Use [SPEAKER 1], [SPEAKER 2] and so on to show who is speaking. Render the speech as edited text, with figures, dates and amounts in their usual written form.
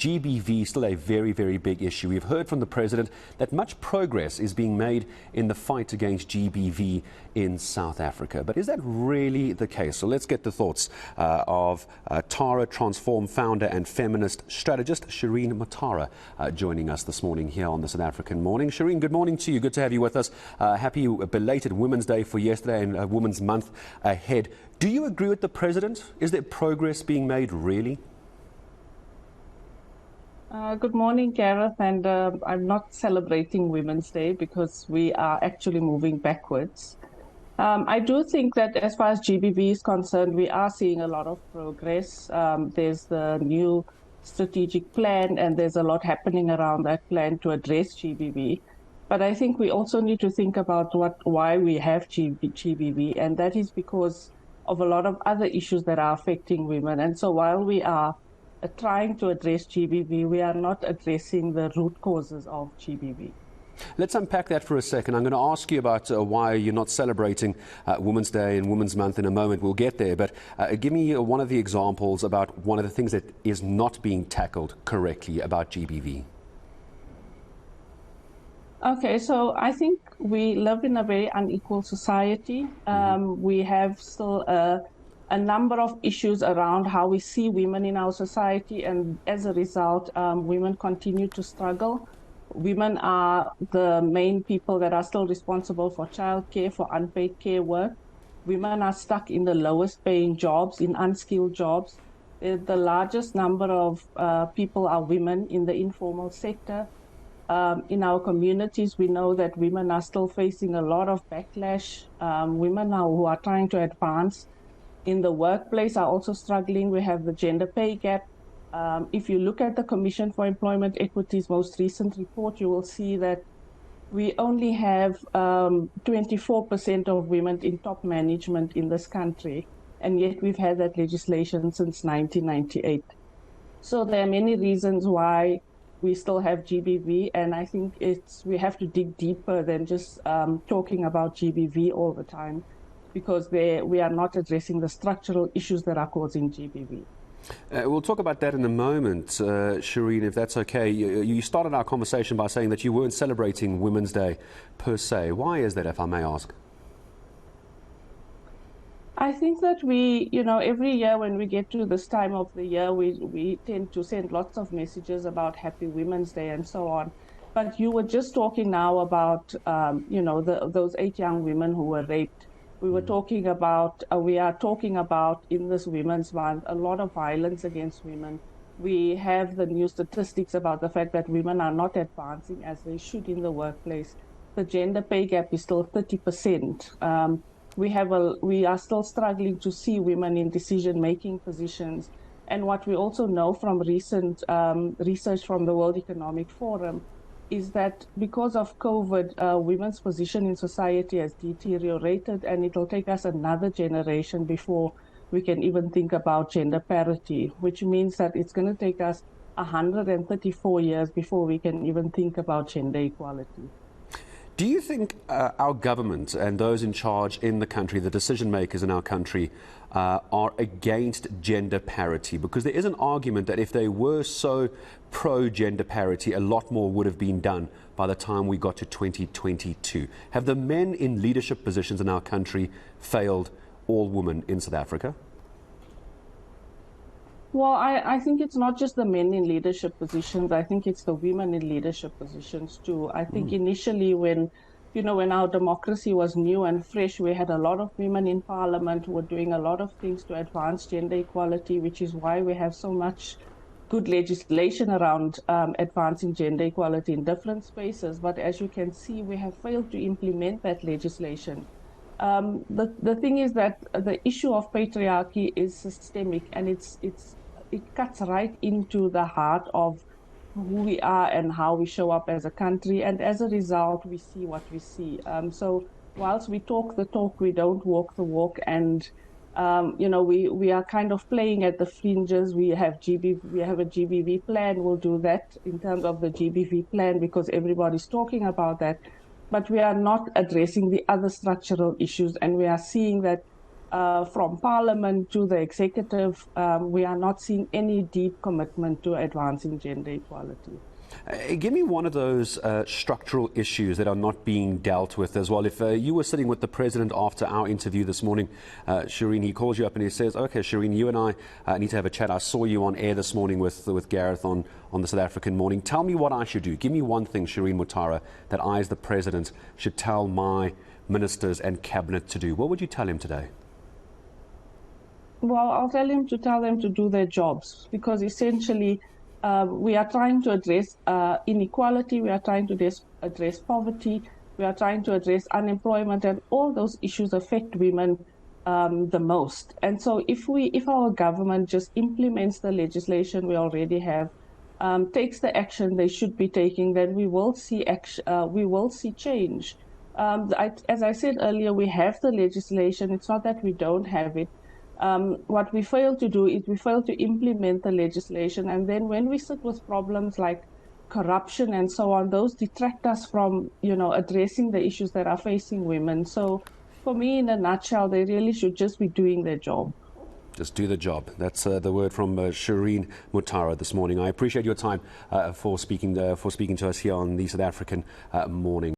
[SPEAKER 1] GBV is still a very, very big issue. We've heard from the President that much progress is being made in the fight against GBV in South Africa. But is that really the case? So let's get the thoughts of Tara Transform founder and feminist strategist Shireen Motara joining us this morning here on the South African Morning. Shireen, good morning to you. Good to have you with us. Happy belated Women's Day for yesterday and Women's Month ahead. Do you agree with the President? Is there progress being made really?
[SPEAKER 2] Good morning, Gareth, and I'm not celebrating Women's Day because we are actually moving backwards. I do think that as far as GBV is concerned, we are seeing a lot of progress. There's the new strategic plan, and there's a lot happening around that plan to address GBV. But I think we also need to think about why we have GBV, and that is because of a lot of other issues that are affecting women. And so while we are trying to address GBV, we are not addressing the root causes of GBV.
[SPEAKER 1] Let's unpack that for a second. I'm going to ask you about why you're not celebrating Women's Day and Women's Month in a moment. We'll get there. But give me one of the examples about one of the things that is not being tackled correctly about GBV.
[SPEAKER 2] Okay, so I think we live in a very unequal society. We have still a number of issues around how we see women in our society, and as a result, women continue to struggle. Women are the main people that are still responsible for childcare, for unpaid care work. Women are stuck in the lowest paying jobs, in unskilled jobs. The largest number of people are women in the informal sector. In our communities, we know that women are still facing a lot of backlash. Women now who are trying to advance in the workplace are also struggling. We have the gender pay gap. If you look at the Commission for Employment Equity's most recent report, you will see that we only have 24% of women in top management in this country, and yet we've had that legislation since 1998. So there are many reasons why we still have GBV, and I think we have to dig deeper than just talking about GBV all the time, because we are not addressing the structural issues that are causing GBV.
[SPEAKER 1] We'll talk about that in a moment, Shireen, if that's okay. You started our conversation by saying that you weren't celebrating Women's Day per se. Why is that, if I may ask?
[SPEAKER 2] I think that every year when we get to this time of the year, we tend to send lots of messages about Happy Women's Day and so on. But you were just talking now about, those 8 young women who were raped. We are talking about in this Women's Month a lot of violence against women. We have the new statistics about the fact that women are not advancing as they should in the workplace. The gender pay gap is still 30%. We are still struggling to see women in decision-making positions. And what we also know from recent research from the World Economic Forum is that because of COVID, women's position in society has deteriorated, and it'll take us another generation before we can even think about gender parity, which means that it's going to take us 134 years before we can even think about gender equality.
[SPEAKER 1] Do you think our government and those in charge in the country, the decision makers in our country, are against gender parity? Because there is an argument that if they were so pro-gender parity, a lot more would have been done by the time we got to 2022. Have the men in leadership positions in our country failed all women in South Africa?
[SPEAKER 2] Well, I think it's not just the men in leadership positions. I think it's the women in leadership positions too. I think initially when our democracy was new and fresh, we had a lot of women in parliament who were doing a lot of things to advance gender equality, which is why we have so much good legislation around advancing gender equality in different spaces. But as you can see, we have failed to implement that legislation. The thing is that the issue of patriarchy is systemic, and it cuts right into the heart of who we are and how we show up as a country, and as a result we see what we see. So whilst we talk the talk, we don't walk the walk, and we are kind of playing at the fringes. We have a GBV plan. We'll do that in terms of the GBV plan because everybody's talking about that, but we are not addressing the other structural issues, and we are seeing that from Parliament to the executive, we are not seeing any deep commitment to advancing gender equality.
[SPEAKER 1] Give me one of those structural issues that are not being dealt with as well. If you were sitting with the President after our interview this morning, Shireen, he calls you up and he says, okay, Shireen, you and I need to have a chat. I saw you on air this morning with Gareth on the South African Morning. Tell me what I should do. Give me one thing, Shireen Mutara, that I as the President should tell my ministers and cabinet to do. What would you tell him today?
[SPEAKER 2] Well, I'll tell them to do their jobs, because essentially we are trying to address inequality, we are trying to address poverty, we are trying to address unemployment, and all those issues affect women the most. And so if our government just implements the legislation we already have, takes the action they should be taking, then we will see change. As I said earlier, we have the legislation. It's not that we don't have it. What we fail to do is we fail to implement the legislation, and then when we sit with problems like corruption and so on, those detract us from, addressing the issues that are facing women. So for me, in a nutshell, they really should just be doing their job.
[SPEAKER 1] Just do the job. That's the word from Shireen Mutara this morning. I appreciate your time for speaking to us here on the South African Morning.